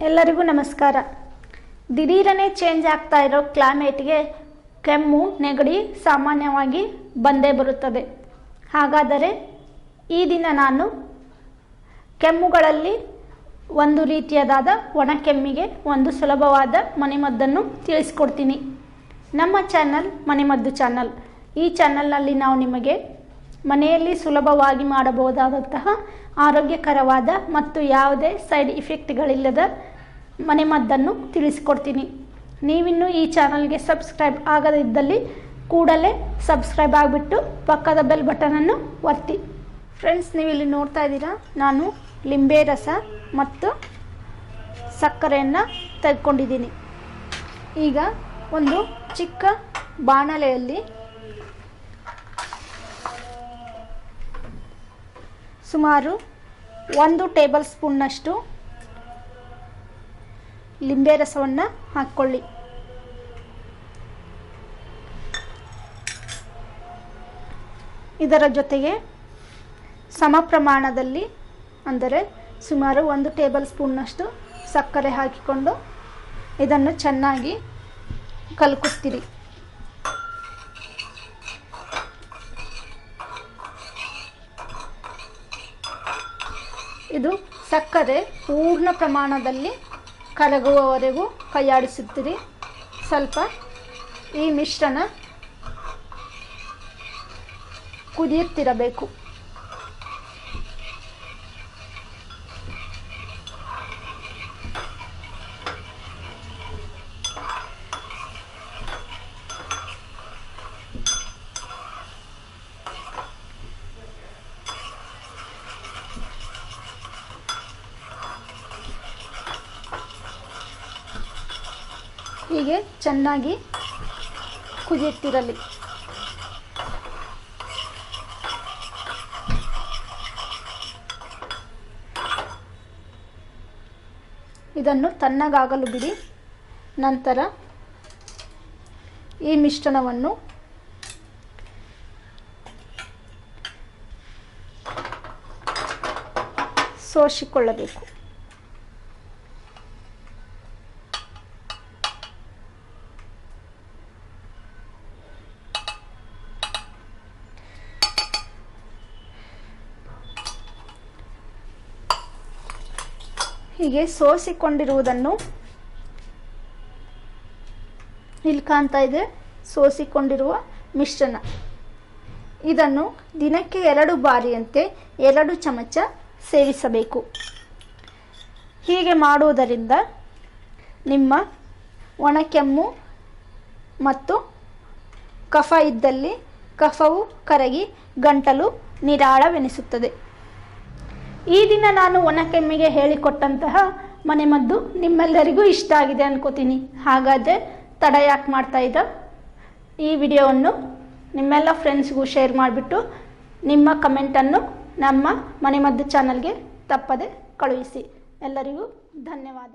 ಎಲ್ಲರಿಗೂ ನಮಸ್ಕಾರ. ದಿಢೀರನೆ ಚೇಂಜ್ ಆಗ್ತಾ ಇರೋ ಕ್ಲೈಮೇಟ್ಗೆ ಕೆಮ್ಮು ನೆಗಡಿ ಸಾಮಾನ್ಯವಾಗಿ ಬಂದೇ ಬರುತ್ತದೆ. ಹಾಗಾದರೆ ಈ ದಿನ ನಾನು ಕೆಮ್ಮುಗಳಲ್ಲಿ ಒಂದು ರೀತಿಯಾದ ಒಣ ಕೆಮ್ಮಿಗೆ ಒಂದು ಸುಲಭವಾದ ಮನೆಮದ್ದನ್ನು ತಿಳಿಸ್ಕೊಡ್ತೀನಿ. ನಮ್ಮ ಚಾನಲ್ ಮನೆಮದ್ದು ಚಾನಲ್. ಈ ಚಾನಲ್ನಲ್ಲಿ ನಾವು ನಿಮಗೆ ಮನೆಯಲ್ಲಿ ಸುಲಭವಾಗಿ ಮಾಡಬಹುದಾದಂತಹ ಆರೋಗ್ಯಕರವಾದ ಮತ್ತು ಯಾವುದೇ ಸೈಡ್ ಇಫೆಕ್ಟ್ಗಳಿಲ್ಲದ ಮನೆಮದ್ದನ್ನು ತಿಳಿಸಿಕೊಡ್ತೀನಿ. ನೀವಿನ್ನೂ ಈ ಚಾನಲ್ಗೆ ಸಬ್ಸ್ಕ್ರೈಬ್ ಆಗದಿದ್ದಲ್ಲಿ ಕೂಡಲೇ ಸಬ್ಸ್ಕ್ರೈಬ್ ಆಗಿಬಿಟ್ಟು ಪಕ್ಕದ ಬೆಲ್ ಬಟನನ್ನು ಒತ್ತಿ. ಫ್ರೆಂಡ್ಸ್, ನೀವಿಲ್ಲಿ ನೋಡ್ತಾ ಇದ್ದೀರಾ, ನಾನು ಲಿಂಬೆ ರಸ ಮತ್ತು ಸಕ್ಕರೆಯನ್ನು ತೆಗೆದುಕೊಂಡಿದ್ದೀನಿ. ಈಗ ಒಂದು ಚಿಕ್ಕ ಬಾಣಲೆಯಲ್ಲಿ ಸುಮಾರು 1 ಟೇಬಲ್ ಸ್ಪೂನ್ನಷ್ಟು ಲಿಂಬೆ ರಸವನ್ನು ಹಾಕ್ಕೊಳ್ಳಿ. ಇದರ ಜೊತೆಗೆ ಸಮ ಪ್ರಮಾಣದಲ್ಲಿ ಅಂದರೆ ಸುಮಾರು 1 ಟೇಬಲ್ ಸ್ಪೂನ್ನಷ್ಟು ಸಕ್ಕರೆ ಹಾಕಿಕೊಂಡು ಇದನ್ನು ಚೆನ್ನಾಗಿ ಕಲಕುತ್ತೀರಿ. ಇದು ಸಕ್ಕರೆ ಪೂರ್ಣ ಪ್ರಮಾಣದಲ್ಲಿ ಕರಗುವವರೆಗೂ ಕೈಯಾಡಿಸುತ್ತೀರಿ. ಸ್ವಲ್ಪ ಈ ಮಿಶ್ರಣ ಕುದಿಯುತ್ತಿರಬೇಕು. ಹೀಗೆ ಚೆನ್ನಾಗಿ ಕುದಿಯುತ್ತಿರಲಿ. ಇದನ್ನು ತಣ್ಣಗಾಗಲು ಬಿಡಿ. ನಂತರ ಈ ಮಿಶ್ರಣವನ್ನು ಸೋಸಿಕೊಳ್ಳಬೇಕು. ಹೀಗೆ ಸೋಸಿಕೊಂಡಿರುವುದನ್ನು ಇಲ್ಲಿ ಕಾಣ್ತಾ ಇದೆ, ಸೋಸಿಕೊಂಡಿರುವ ಮಿಶ್ರಣ. ಇದನ್ನು ದಿನಕ್ಕೆ 2 ಬಾರಿಯಂತೆ 2 ಚಮಚ ಸೇವಿಸಬೇಕು. ಹೀಗೆ ಮಾಡುವುದರಿಂದ ನಿಮ್ಮ ಒಣಕೆಮ್ಮು ಮತ್ತು ಕಫ ಇದ್ದಲ್ಲಿ ಕಫವು ಕರಗಿ ಗಂಟಲು ನಿರಾಳವೆನಿಸುತ್ತದೆ. ಈ ದಿನ ನಾನು ಒಣಕೆಮ್ಮಿಗೆ ಹೇಳಿಕೊಟ್ಟಂತಹ ಮನೆಮದ್ದು ನಿಮ್ಮೆಲ್ಲರಿಗೂ ಇಷ್ಟ ಆಗಿದೆ ಅನ್ಕೋತೀನಿ. ಹಾಗಾದರೆ ತಡ ಯಾಕೆ ಮಾಡ್ತಾ ಇದ್ದ, ಈ ವಿಡಿಯೋವನ್ನು ನಿಮ್ಮೆಲ್ಲ ಫ್ರೆಂಡ್ಸ್ಗೂ ಶೇರ್ ಮಾಡಿಬಿಟ್ಟು ನಿಮ್ಮ ಕಮೆಂಟನ್ನು ನಮ್ಮ ಮನೆಮದ್ದು ಚಾನಲ್ಗೆ ತಪ್ಪದೆ ಕಳುಹಿಸಿ. ಎಲ್ಲರಿಗೂ ಧನ್ಯವಾದ.